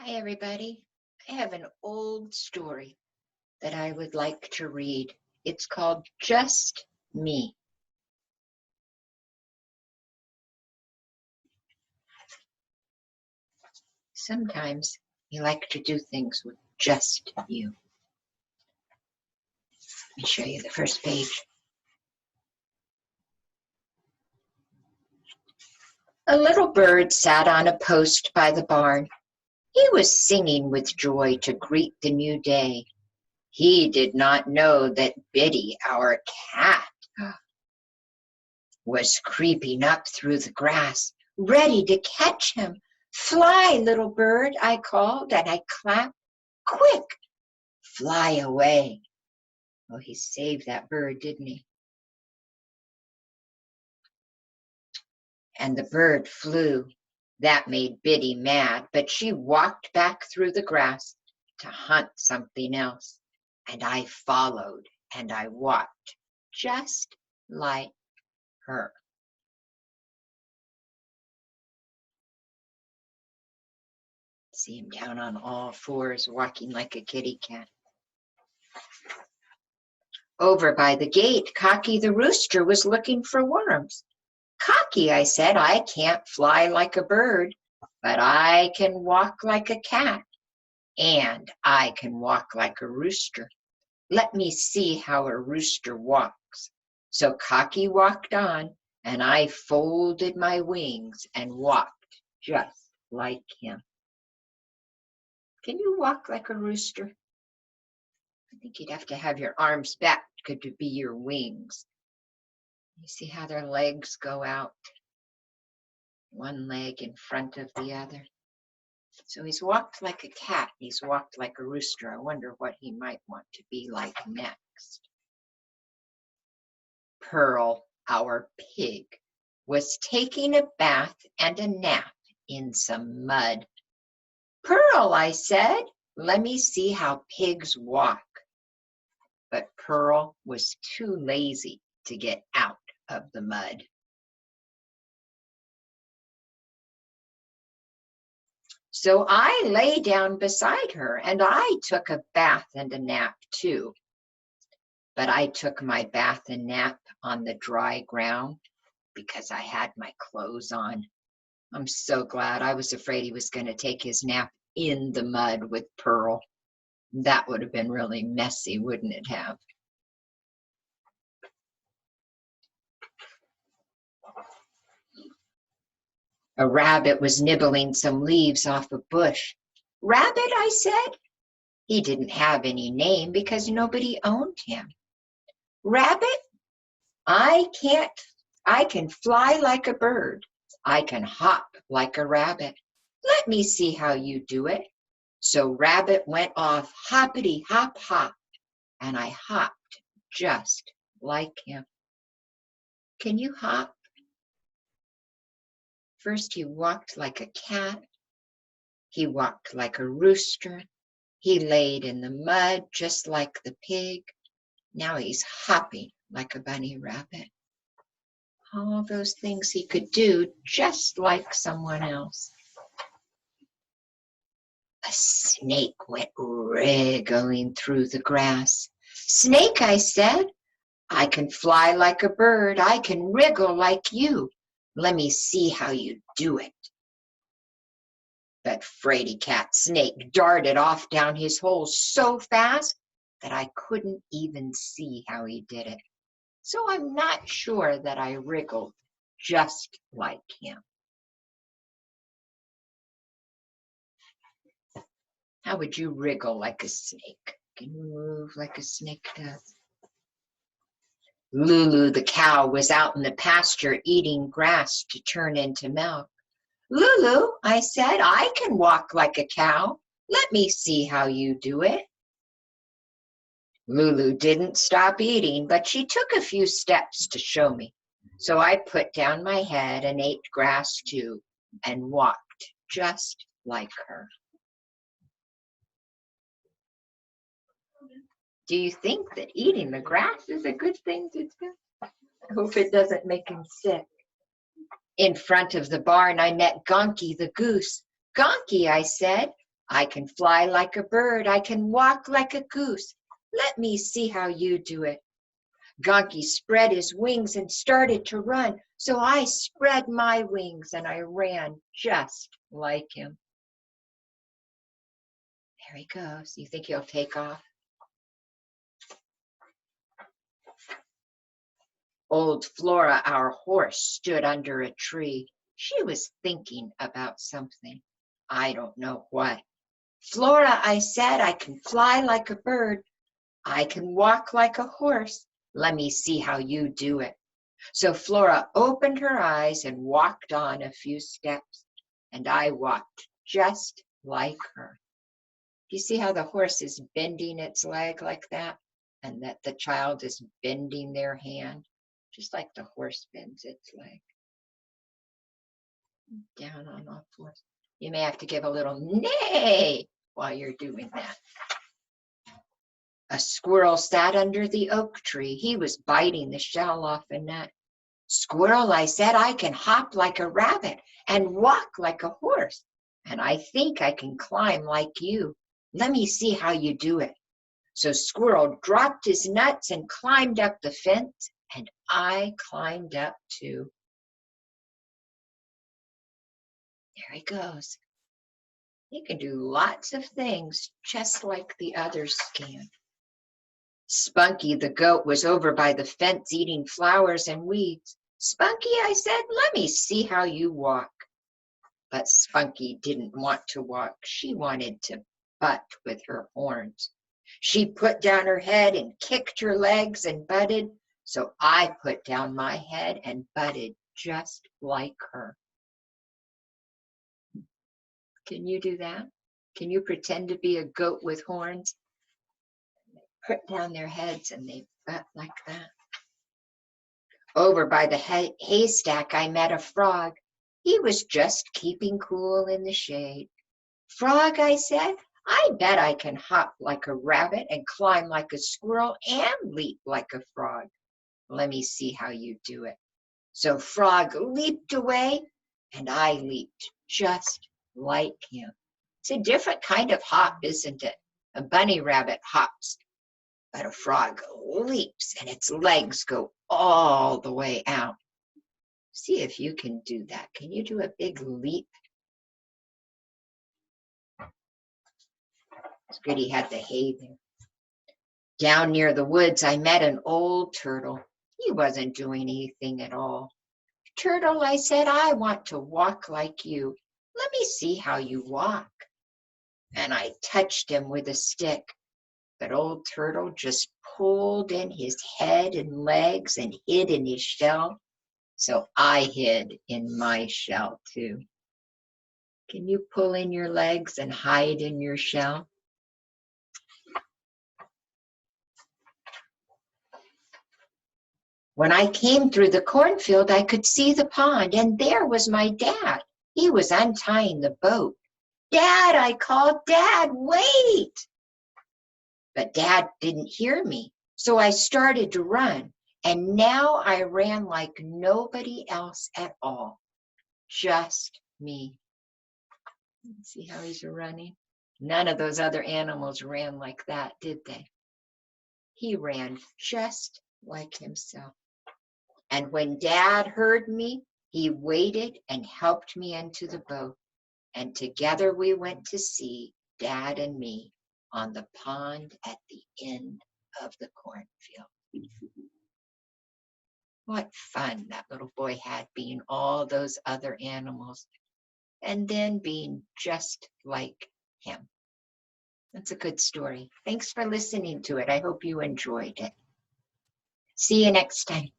Hi, everybody. I have an old story that I would like to read. It's called Just Me. Sometimes you like to do things with just you. Let me show you the first page. A little bird sat on a post by the barn. He was singing with joy to greet the new day. He did not know that Biddy, our cat, was creeping up through the grass, ready to catch him. Fly, little bird, I called, and I clapped. Quick, fly away. Oh, he saved that bird, didn't he? And the bird flew. That made Biddy mad, but she walked back through the grass to hunt something else. And I followed, and I walked just like her. See him down on all fours, walking like a kitty cat. Over by the gate, Cocky the rooster was looking for worms. Cocky, I said, I can't fly like a bird, but I can walk like a cat, and I can walk like a rooster. Let me see how a rooster walks. So Cocky walked on, and I folded my wings and walked just like him. Can you walk like a rooster? I think you'd have to have your arms back to be your wings. You see how their legs go out? One leg in front of the other. So he's walked like a cat. He's walked like a rooster. I wonder what he might want to be like next. Pearl, our pig, was taking a bath and a nap in some mud. Pearl, I said, let me see how pigs walk. But Pearl was too lazy to get out of the mud. So I lay down beside her, and I took a bath and a nap too. But I took my bath and nap on the dry ground because I had my clothes on. I'm so glad. I was afraid he was going to take his nap in the mud with Pearl. That would have been really messy, wouldn't it have? A rabbit was nibbling some leaves off a bush. Rabbit, I said. He didn't have any name because nobody owned him. Rabbit, I can fly like a bird. I can hop like a rabbit. Let me see how you do it. So Rabbit went off hoppity hop hop, and I hopped just like him. Can you hop? First he walked like a cat. He walked like a rooster. He laid in the mud just like the pig. Now he's hopping like a bunny rabbit. All those things he could do just like someone else. A snake went wriggling through the grass. Snake, I said, I can fly like a bird. I can wriggle like you. Let me see how you do it. But Fraidy Cat Snake darted off down his hole so fast that I couldn't even see how he did it. So I'm not sure that I wriggled just like him. How would you wriggle like a snake? Can you move like a snake does? Lulu the cow was out in the pasture eating grass to turn into milk. Lulu, I said, I can walk like a cow. Let me see how you do it. Lulu didn't stop eating, but she took a few steps to show me. So I put down my head and ate grass too, and walked just like her. Do you think that eating the grass is a good thing to do? I hope it doesn't make him sick. In front of the barn, I met Gonky the goose. Gonky, I said, I can fly like a bird. I can walk like a goose. Let me see how you do it. Gonky spread his wings and started to run. So I spread my wings and I ran just like him. There he goes. You think he'll take off? Old Flora, our horse, stood under a tree. She was thinking about something. I don't know what. Flora, I said, I can fly like a bird. I can walk like a horse. Let me see how you do it. So Flora opened her eyes and walked on a few steps, and I walked just like her. You see how the horse is bending its leg like that, and that the child is bending their hand, just like the horse bends its leg. Down on all fours. You may have to give a little neigh while you're doing that. A squirrel sat under the oak tree. He was biting the shell off a nut. Squirrel, I said, I can hop like a rabbit and walk like a horse, and I think I can climb like you. Let me see how you do it. So Squirrel dropped his nuts and climbed up the fence, and I climbed up too. There he goes. He can do lots of things just like the others can. Spunky the goat was over by the fence eating flowers and weeds. Spunky, I said, let me see how you walk. But Spunky didn't want to walk. She wanted to butt with her horns. She put down her head and kicked her legs and butted. So I put down my head and butted just like her. Can you do that? Can you pretend to be a goat with horns? They put down their heads and they butt like that. Over by the haystack, I met a frog. He was just keeping cool in the shade. Frog, I said, I bet I can hop like a rabbit and climb like a squirrel and leap like a frog. Let me see how you do it. So Frog leaped away, and I leaped just like him. It's a different kind of hop, isn't it? A bunny rabbit hops, but a frog leaps, and its legs go all the way out. See if you can do that. Can you do a big leap? It's good he had the hay there. Down near the woods, I met an old turtle. He wasn't doing anything at all. Turtle, I said, I want to walk like you. Let me see how you walk. And I touched him with a stick. But old Turtle just pulled in his head and legs and hid in his shell. So I hid in my shell too. Can you pull in your legs and hide in your shell? When I came through the cornfield, I could see the pond, and there was my dad. He was untying the boat. Dad, I called, Dad, wait! But Dad didn't hear me, so I started to run, and now I ran like nobody else at all, just me. See how he's running? None of those other animals ran like that, did they? He ran just like himself. And when Dad heard me, he waited and helped me into the boat. And together we went to see Dad and me on the pond at the end of the cornfield. What fun that little boy had being all those other animals and then being just like him. That's a good story. Thanks for listening to it. I hope you enjoyed it. See you next time.